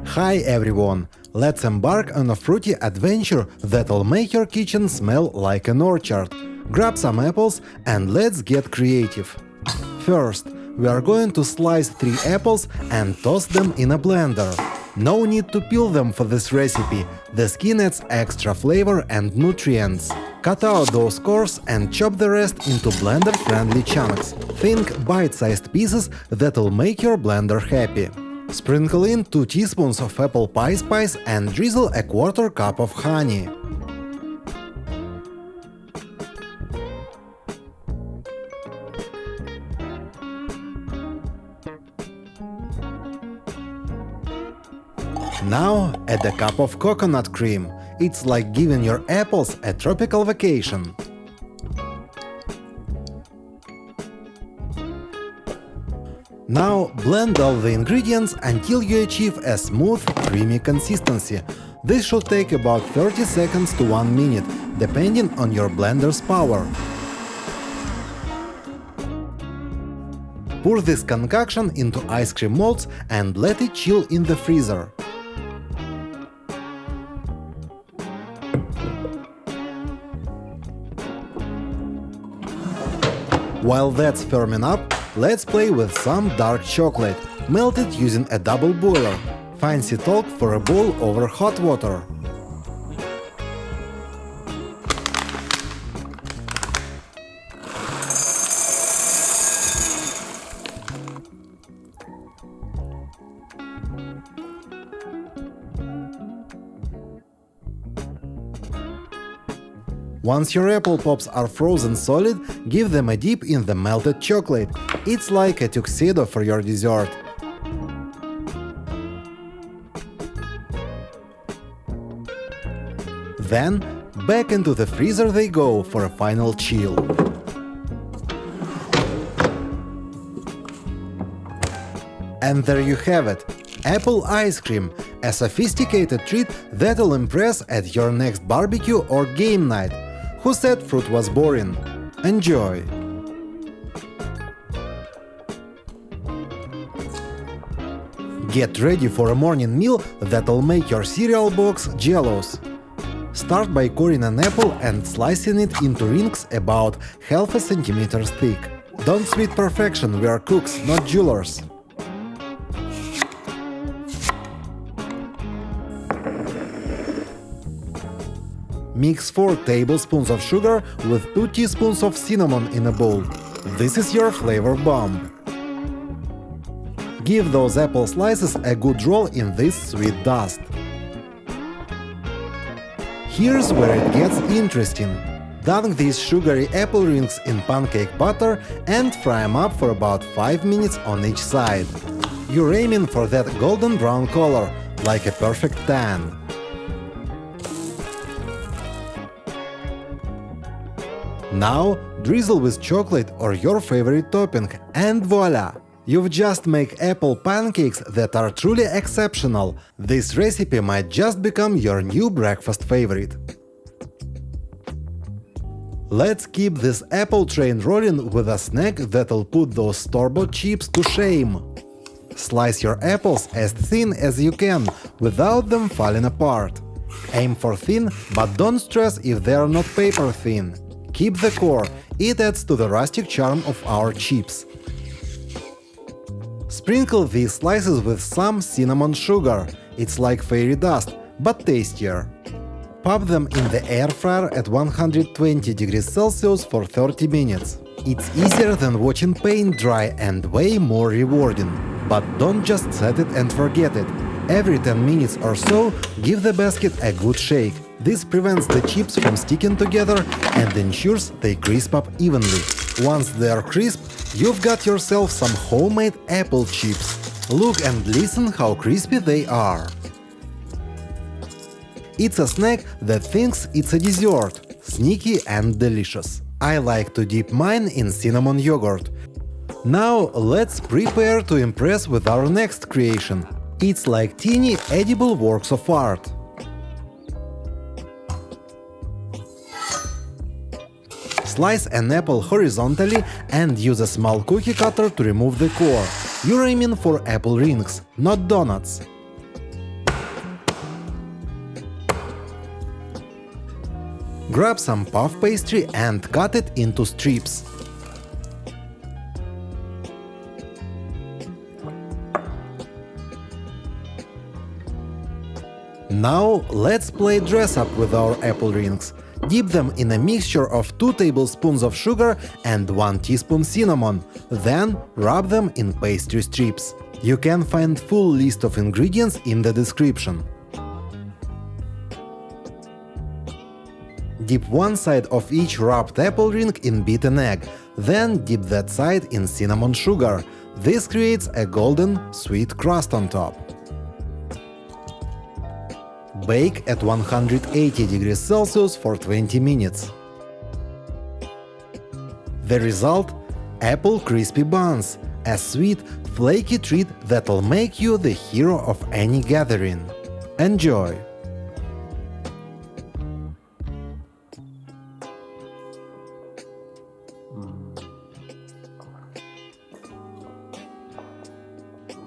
Hi everyone! Let's embark on a fruity adventure that'll make your kitchen smell like an orchard. Grab some apples and let's get creative. First, we are going to slice 3 apples and toss them in a blender. No need to peel them for this recipe, the skin adds extra flavor and nutrients. Cut out those cores and chop the rest into blender-friendly chunks. Think bite-sized pieces that'll make your blender happy. Sprinkle in 2 teaspoons of apple pie spice and drizzle a 1/4 cup of honey. Now add a cup of coconut cream. It's like giving your apples a tropical vacation. Now blend all the ingredients until you achieve a smooth, creamy consistency. This should take about 30 seconds to 1 minute, depending on your blender's power. Pour this concoction into ice cream molds and let it chill in the freezer. While that's firming up, let's play with some dark chocolate, melted using a double boiler. Fancy talk for a bowl over hot water. Once your apple pops are frozen solid, give them a dip in the melted chocolate. It's like a tuxedo for your dessert. Then, back into the freezer they go for a final chill. And there you have it! Apple ice cream, a sophisticated treat that'll impress at your next barbecue or game night. Who said fruit was boring? Enjoy! Get ready for a morning meal that'll make your cereal box jealous. Start by coring an apple and slicing it into rings about ½ centimeter thick. Don't sweet perfection, we are cooks, not jewelers. Mix 4 tablespoons of sugar with 2 teaspoons of cinnamon in a bowl. This is your flavor bomb. Give those apple slices a good roll in this sweet dust. Here's where it gets interesting. Dunk these sugary apple rings in pancake batter and fry them up for about 5 minutes on each side. You're aiming for that golden brown color, like a perfect tan. Now drizzle with chocolate or your favorite topping, and voila! You've just made apple pancakes that are truly exceptional. This recipe might just become your new breakfast favorite. Let's keep this apple train rolling with a snack that'll put those store-bought chips to shame. Slice your apples as thin as you can, without them falling apart. Aim for thin, but don't stress if they are not paper thin. Keep the core, it adds to the rustic charm of our chips. Sprinkle these slices with some cinnamon sugar. It's like fairy dust, but tastier. Pop them in the air fryer at 120 degrees Celsius for 30 minutes. It's easier than watching paint dry and way more rewarding. But don't just set it and forget it. Every 10 minutes or so, give the basket a good shake. This prevents the chips from sticking together and ensures they crisp up evenly. Once they are crisp, you've got yourself some homemade apple chips. Look and listen how crispy they are. It's a snack that thinks it's a dessert, sneaky and delicious. I like to dip mine in cinnamon yogurt. Now let's prepare to impress with our next creation. It's like teeny edible works of art. Slice an apple horizontally and use a small cookie cutter to remove the core. You're aiming for apple rings, not donuts. Grab some puff pastry and cut it into strips. Now let's play dress up with our apple rings. Dip them in a mixture of 2 tablespoons of sugar and 1 teaspoon cinnamon, then rub them in pastry strips. You can find full list of ingredients in the description. Dip one side of each rubbed apple ring in beaten egg, then dip that side in cinnamon sugar. This creates a golden, sweet crust on top. Bake at 180 degrees Celsius for 20 minutes. The result? Apple crispy buns, a sweet, flaky treat that'll make you the hero of any gathering. Enjoy!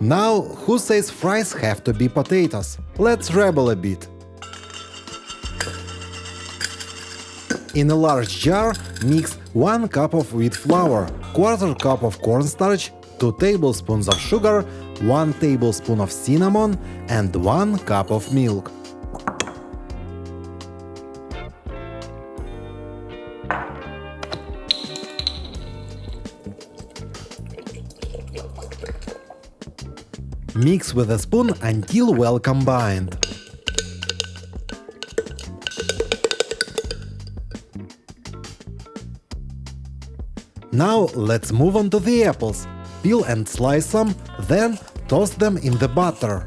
Now, who says fries have to be potatoes? Let's rebel a bit. In a large jar, mix 1 cup of wheat flour, 1/4 cup of cornstarch, 2 tablespoons of sugar, 1 tablespoon of cinnamon, and 1 cup of milk. Mix with a spoon until well combined. Now let's move on to the apples. Peel and slice some, then toss them in the butter.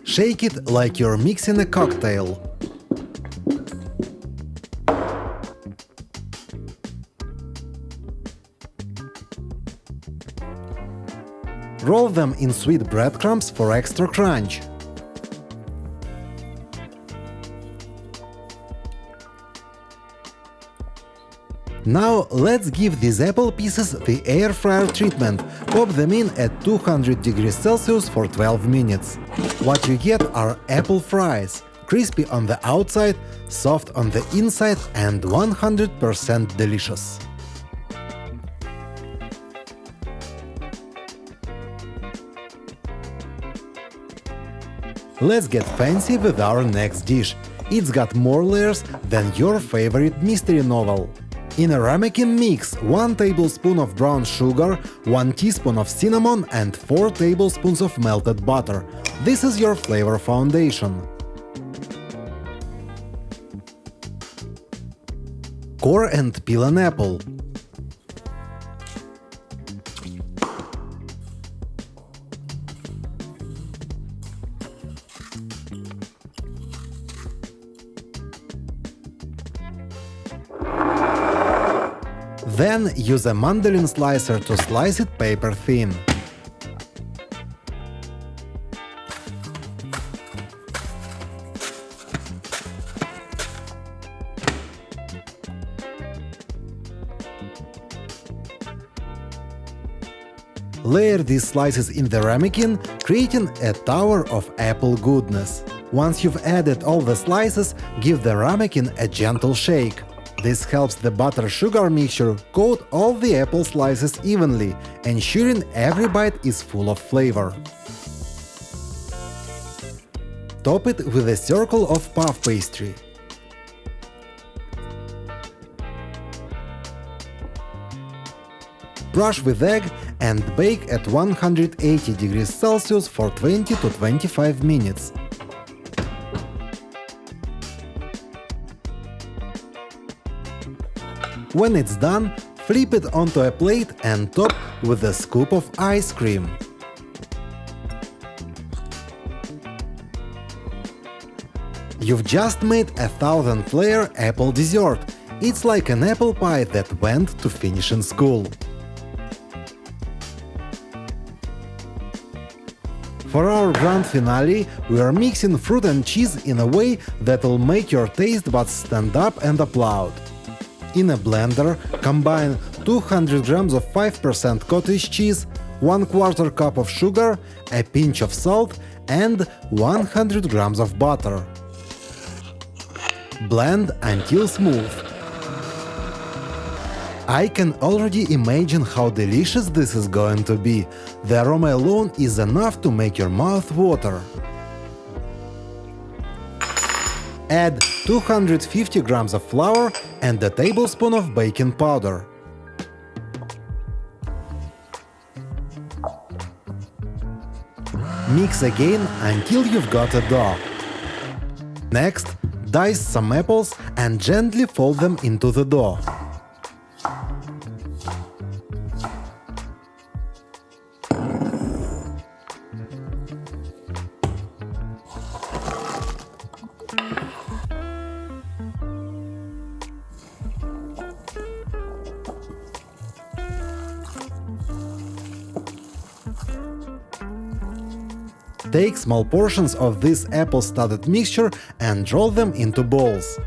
Shake it like you're mixing a cocktail. Roll them in sweet breadcrumbs for extra crunch. Now let's give these apple pieces the air fryer treatment. Pop them in at 200 degrees Celsius for 12 minutes. What you get are apple fries, crispy on the outside, soft on the inside, and 100% delicious. Let's get fancy with our next dish. It's got more layers than your favorite mystery novel. In a ramekin, mix 1 tablespoon of brown sugar, 1 teaspoon of cinnamon, and 4 tablespoons of melted butter. This is your flavor foundation. Core and peel an apple. Then use a mandolin slicer to slice it paper thin. Layer these slices in the ramekin, creating a tower of apple goodness. Once you've added all the slices, give the ramekin a gentle shake. This helps the butter-sugar mixture coat all the apple slices evenly, ensuring every bite is full of flavor. Top it with a circle of puff pastry. Brush with egg and bake at 180 degrees Celsius for 20 to 25 minutes. When it's done, flip it onto a plate and top with a scoop of ice cream. You've just made a 1000-layer apple dessert. It's like an apple pie that went to finish in school. For our grand finale, we are mixing fruit and cheese in a way that'll make your taste buds stand up and applaud. In a blender, combine 200 grams of 5% cottage cheese, 1/4 cup of sugar, a pinch of salt, and 100 grams of butter. Blend until smooth. I can already imagine how delicious this is going to be. The aroma alone is enough to make your mouth water. Add 250 grams of flour and a tablespoon of baking powder. Mix again until you've got a dough. Next, dice some apples and gently fold them into the dough. Take small portions of this apple-studded mixture and roll them into balls.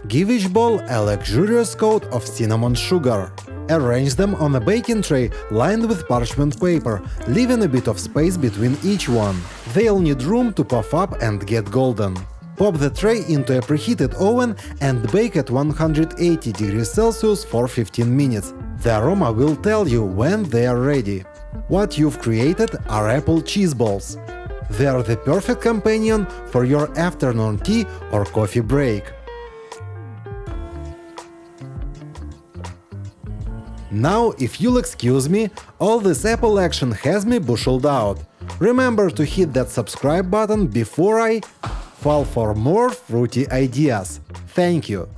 Give each ball a luxurious coat of cinnamon sugar. Arrange them on a baking tray lined with parchment paper, leaving a bit of space between each one. They'll need room to puff up and get golden. Pop the tray into a preheated oven and bake at 180 degrees Celsius for 15 minutes. The aroma will tell you when they are ready. What you've created are apple cheese balls. They are the perfect companion for your afternoon tea or coffee break. Now, if you'll excuse me, all this apple action has me busheled out. Remember to hit that subscribe button before I fall for more fruity ideas. Thank you!